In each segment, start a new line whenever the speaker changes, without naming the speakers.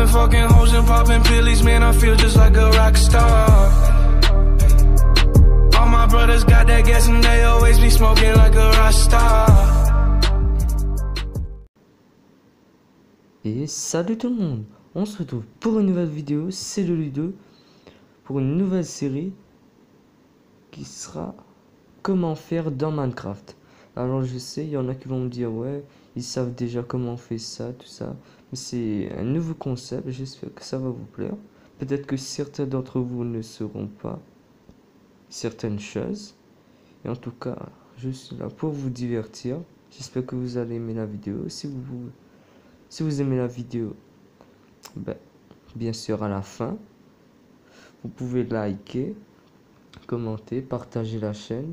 been fucking hoes and popping pillies, man, I feel just like a rock star. All my brothers got that gas and they always be smoking like a rock star.
Et salut tout le monde, on se retrouve pour une nouvelle vidéo, c'est le Ludo, pour une nouvelle série qui sera comment faire dans Minecraft. Alors je sais, il y en a qui vont me dire ouais, ils savent déjà comment on fait ça, tout ça, mais c'est un nouveau concept, j'espère que ça va vous plaire. Peut-être que certains d'entre vous ne sauront pas certaines choses, et en tout cas, je suis là pour vous divertir. J'espère que vous allez aimer la vidéo. Si vous aimez la vidéo, bien sûr à la fin, vous pouvez liker, commenter, partager la chaîne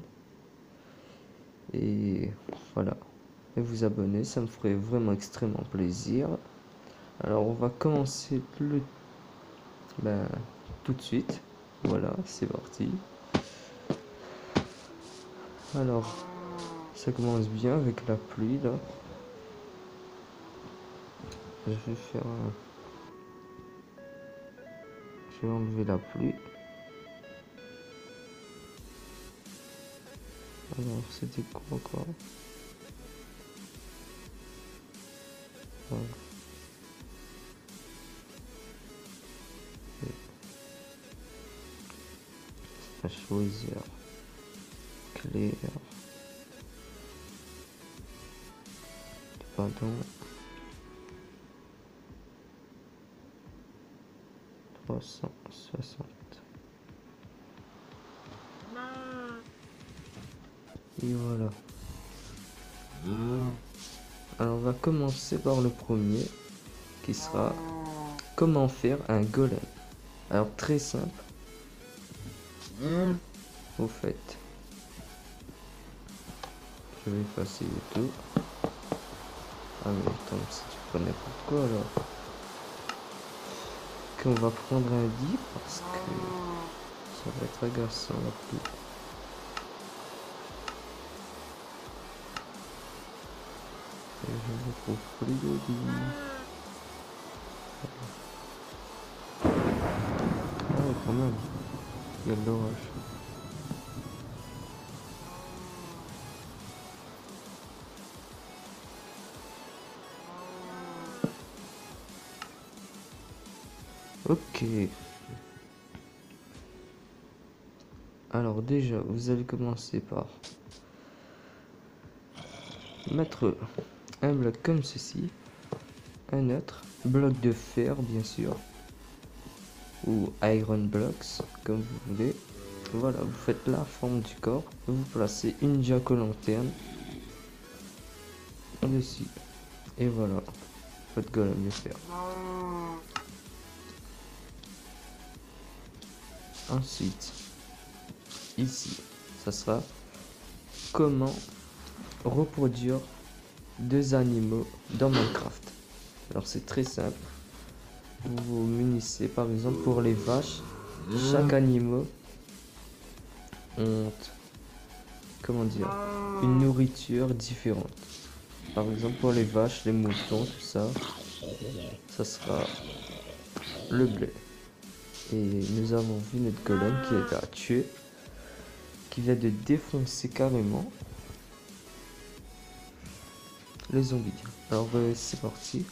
et voilà, et vous abonner, ça me ferait vraiment extrêmement plaisir. Alors on va commencer tout de suite. Voilà, c'est parti. Alors ça commence bien avec la pluie là. Je vais enlever la pluie. Alors c'était quoi encore? Voilà. À choisir clair, pardon, 360. Et voilà. Alors on va commencer par le premier qui sera comment faire un golem. Alors très simple. Au fait, je vais effacer tout. Ah mais attends, si tu prends n'importe quoi alors. Qu'on va prendre un lit parce que ça va être agaçant la pluie. Et je ne trouve plus de lit. Ah quand même, il y a de l'orage. Ok. Alors déjà, vous allez commencer par mettre un bloc comme ceci, un autre bloc de fer bien sûr, ou iron blocks comme vous voulez. Voilà, vous faites la forme du corps, vous placez une jack-o'-lanterne dessus et voilà, votre golem de fer. Ensuite, ici, ça sera comment reproduire deux animaux dans Minecraft. Alors c'est très simple. Vous vous munissez par exemple pour les vaches. Chaque animal ont, comment dire, une nourriture différente. Par exemple pour les vaches, les moutons, tout ça, ça sera le blé. Et nous avons vu notre golem qui est à tuer, qui vient de défoncer carrément les zombies. Alors c'est parti.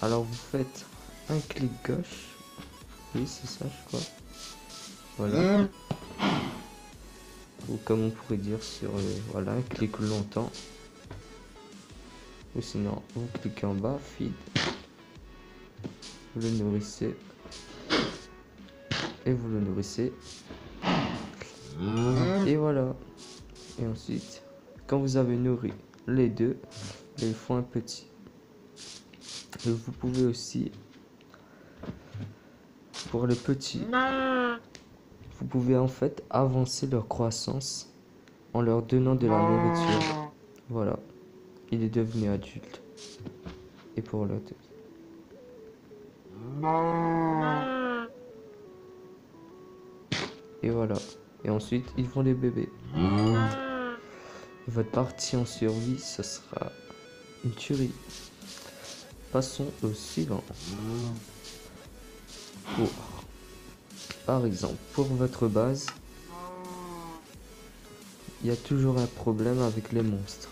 Alors vous faites un clic gauche. Oui c'est ça je crois. Voilà. Ou comme on pourrait dire sur voilà, un clic longtemps. Ou sinon vous cliquez en bas, feed. Vous le nourrissez. Et vous le nourrissez. Et voilà. Et ensuite, quand vous avez nourri les deux, ils font un petit. Et vous pouvez aussi, pour les petits, vous pouvez en fait avancer leur croissance en leur donnant de la nourriture. Voilà, il est devenu adulte. Et pour l'autre. Et voilà. Et ensuite, ils font des bébés. Et votre partie en survie, ce sera une tuerie. Passons au suivant. Par exemple, pour votre base, il y a toujours un problème avec les monstres.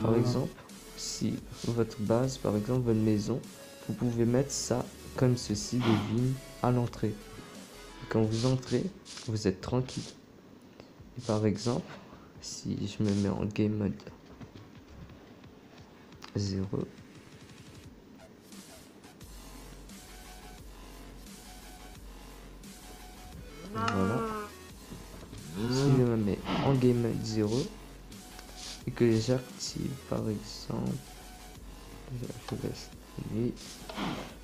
Par exemple, si votre base, par exemple votre maison, vous pouvez mettre ça comme ceci, des vignes à l'entrée. Quand vous entrez, vous êtes tranquille. Et par exemple, si je me mets en game mode 0, voilà. Si je me mets en game mode 0 et que j'active par exemple, je laisse lui,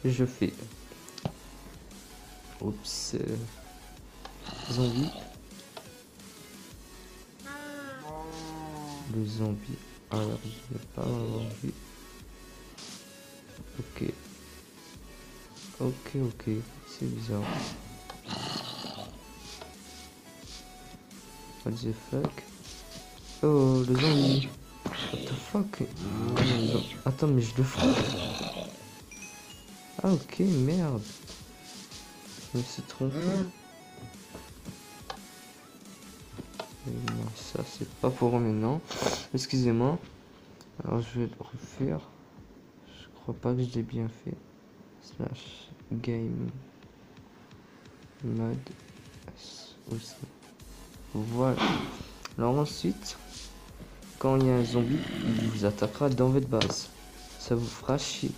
je fais oups zombie. Le zombie, alors je ne vais pas avoir vu. Ok, c'est bizarre. What the fuck? Oh, le zombie. What the fuck? Attends, mais je le frappe. Ah ok, merde. Je me suis trompé. Non, ça c'est pas pour maintenant. Excusez-moi. Alors je vais le refaire. Je crois pas que je l'ai bien fait. Slash game mode aussi. Voilà. Alors ensuite, quand il y a un zombie, il vous attaquera dans votre base. Ça vous fera chier.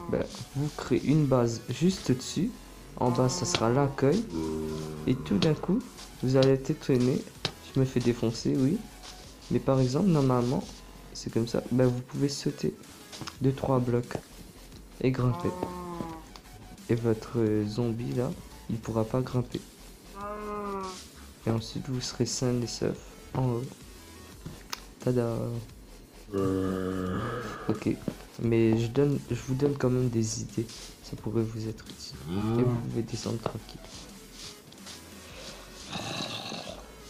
Ben, vous créez une base juste dessus. En bas, ça sera l'accueil. Et tout d'un coup, vous allez être étonné. Je me fais défoncer, oui. Mais par exemple, normalement, c'est comme ça. Ben, vous pouvez sauter de 3 blocs et grimper. Et votre zombie là, il pourra pas grimper. Et ensuite, vous serez sain et sauf en haut. Tada! Ok, mais je vous donne quand même des idées. Ça pourrait vous être utile. Et vous pouvez descendre tranquille.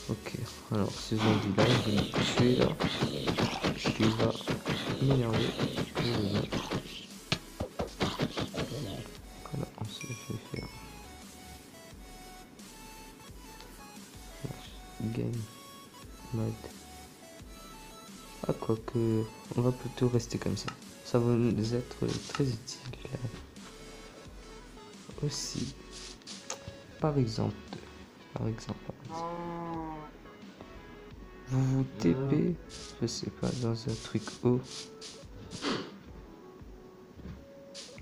Ok, alors ce zombie là, je vais le tuer là. Il va m'énerver. Voilà, ensuite je vais faire game mode. Ah, quoique, on va plutôt rester comme ça. Ça va nous être très utile. Aussi, par exemple, vous vous TP, je sais pas, dans un truc haut.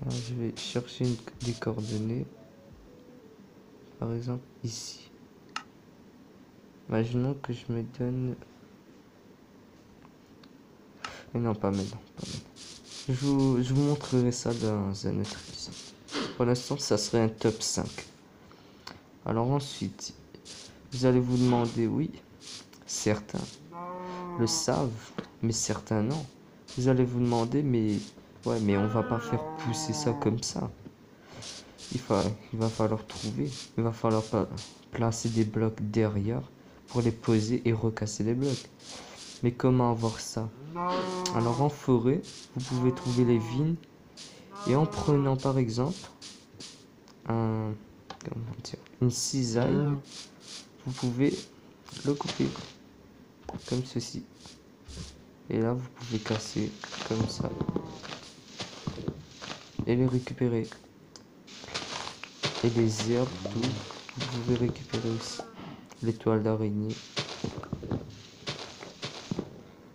Alors, je vais chercher des coordonnées. Par exemple, ici. Imaginons que je me donne... Mais non, pas maintenant. Je vous montrerai ça dans un autre épisode. Pour l'instant, ça serait un top 5. Alors ensuite, vous allez vous demander, oui, certains le savent, mais certains non. Vous allez vous demander, mais ouais, mais on va pas faire pousser ça comme ça. Il va falloir trouver, il va falloir placer des blocs derrière pour les poser et recasser les blocs. Mais comment avoir ça? Alors en forêt, vous pouvez trouver les vignes et en prenant par exemple une cisaille, vous pouvez le couper comme ceci. Et là, vous pouvez casser comme ça et les récupérer. Et les herbes, tout, vous pouvez récupérer aussi. Les toiles d'araignée.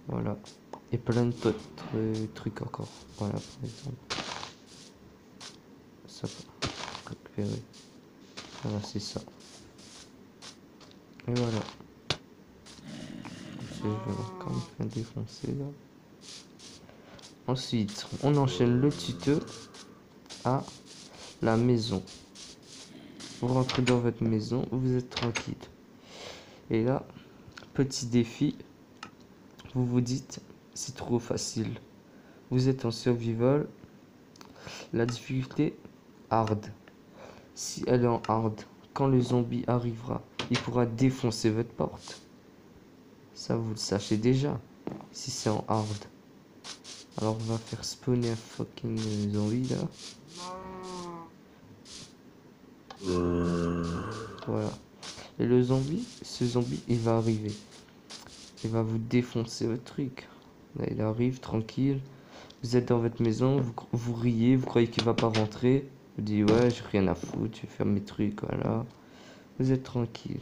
Voilà. Et plein d'autres trucs encore. Voilà, par exemple. Ça peut récupérer. Voilà, c'est ça. Et voilà. Je vais encore me faire défoncer là. Ensuite, on enchaîne le tuto à la maison. Vous rentrez dans votre maison, vous êtes tranquille. Et là, petit défi, vous vous dites, c'est trop facile. Vous êtes en survival, la difficulté hard. Si elle est en hard, quand le zombie arrivera, il pourra défoncer votre porte. Ça, vous le sachez déjà, si c'est en hard. Alors, on va faire spawner un fucking zombie là. Voilà. Et le zombie, ce zombie, il va arriver. Il va vous défoncer votre truc. Là, il arrive tranquille. Vous êtes dans votre maison, vous riez, vous croyez qu'il va pas rentrer. Vous dites ouais, j'ai rien à foutre, je vais faire mes trucs, voilà. Vous êtes tranquille.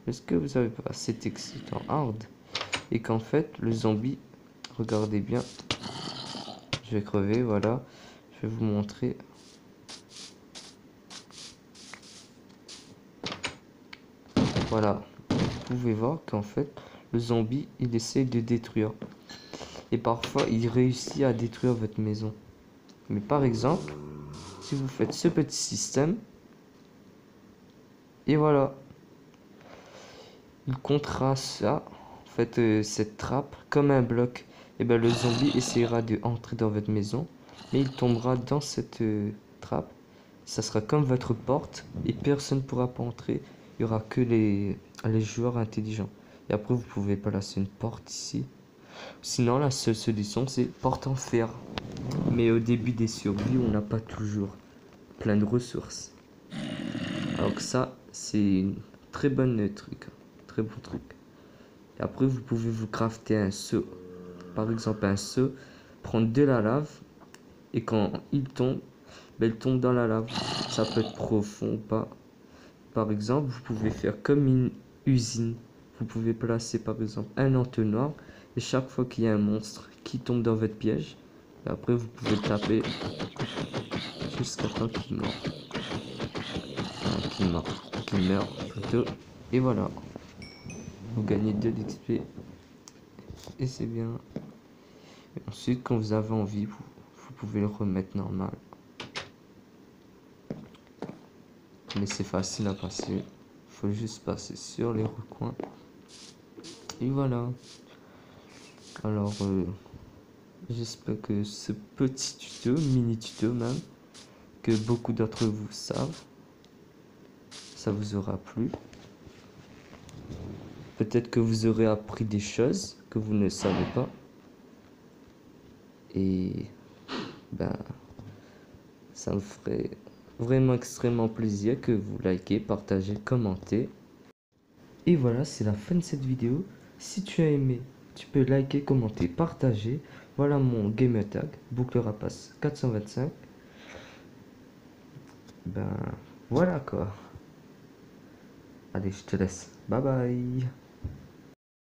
Est-ce que vous savez pas, c'est excitant, hard. Et qu'en fait, le zombie, regardez bien. Je vais crever, voilà. Je vais vous montrer. Voilà. Vous pouvez voir qu'en fait, le zombie, il essaie de détruire. Et parfois, il réussit à détruire votre maison. Mais par exemple, si vous faites ce petit système, et voilà, il comptera ça, en fait, cette trappe, comme un bloc. Et ben le zombie essaiera de entrer dans votre maison, mais il tombera dans cette trappe. Ça sera comme votre porte, et personne ne pourra pas entrer. Il y aura que les joueurs intelligents. Et après, vous pouvez placer une porte ici. Sinon, la seule solution, c'est porte en fer. Mais au début des survies, on n'a pas toujours plein de ressources. Alors que ça, c'est une très bonne truc. Très bon truc. Et après, vous pouvez vous crafter un seau. Par exemple, un seau, prendre de la lave. Et quand il tombe, ben, il tombe dans la lave. Ça peut être profond ou pas. Par exemple, vous pouvez faire comme une usine. Vous pouvez placer par exemple un entonnoir. Et chaque fois qu'il y a un monstre qui tombe dans votre piège, après vous pouvez taper jusqu'à temps qu'il meurt. Qu'il meurt plutôt. Et voilà. Vous gagnez 2 d'XP. Et c'est bien. Et ensuite, quand vous avez envie, vous pouvez le remettre normal. Mais c'est facile à passer. Faut juste passer sur les recoins. Et voilà. Alors, j'espère que ce petit tuto, mini tuto même, que beaucoup d'entre vous savent, ça vous aura plu. Peut-être que vous aurez appris des choses que vous ne savez pas. Et ben, ça me ferait vraiment extrêmement plaisir que vous likez, partagez, commentez. Et voilà, c'est la fin de cette vidéo. Si tu as aimé, tu peux liker, commenter, partager. Voilà mon gamer tag, boucle rapace 425. Ben voilà quoi. Allez, je te laisse. Bye bye.